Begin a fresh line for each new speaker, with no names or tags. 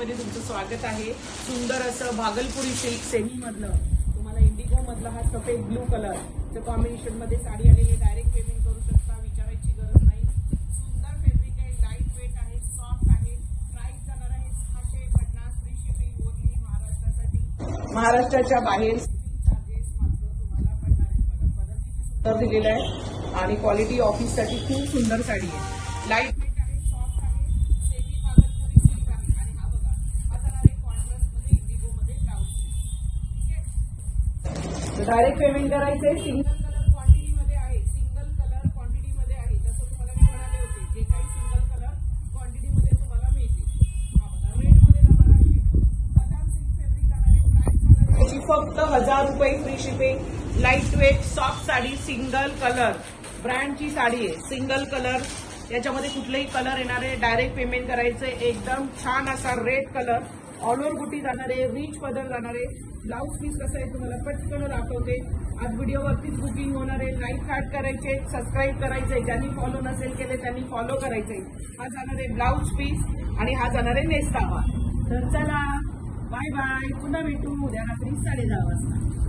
मध्ये तुमचं स्वागत आहे। सुंदर असं भागलपुरी सिल्क सेमी मधलं तुम्हाला इंडिगो मधला हा सफेद ब्लू कलर च्या कॉम्बिनेशन मध्ये साडी आलेली। डायरेक्ट पेमेंट करू शकता, विचारायची गरज नाही। सुंदर फॅब्रिक आहे, लाईट वेट आहे, सॉफ्ट आहे। प्राइस जाणार आहे 650 फ्री शिपिंग ओनली महाराष्ट्रासाठी। महाराष्ट्राच्या बाहेर चार्जेस मात्र तुम्हाला पडणार आहेत। बघा किती सुंदर दिलेलं आहे आणि क्वालिटी ऑफिस साठी खूप सुंदर साडी आहे। लाईट डायरेक्ट पेमेंट करायचंय। सिंगल कलर क्वांटिटी मध्ये आहे, सिंगल कलर क्वांटिटी मध्ये आहे। जसं तुम्हाला मी म्हणाले होते, जे काही सिंगल कलर क्वांटिटी मध्ये तुम्हाला मिळतील। रेट मध्ये जाणार आहे 1000 सिल्क फॅब्रिक जाणार आहे। प्राइस जाणार आहे फक्त 1000 रुपये free shipping. Light weight soft sari, single colour ब्रँडची साडी आहे। सिंगल कलर याच्यामध्ये कुठलेही कलर येणार आहे। डायरेक्ट पेमेंट करायचंय। एकदम छान असा रेड कलर, ऑल ओव्हर बुटी जाणार आहे, रिच पदर जाणार आहे। ब्लाउज पीस कसं आहे तुम्हाला पटकन दाखवते। आज व्हिडिओवरतीच बुकिंग होणार आहे। लाईक हार्ट करायचे, सबस्क्राईब करायचंय। ज्यांनी फॉलो नसेल केले त्यांनी फॉलो करायचंय। हा जाणार आहे ब्लाउज पीस आणि हा जाणार आहे नेस्तामा। तर चला बाय बाय, पुन्हा भेटू उद्या रात्री 10:30 वाजता।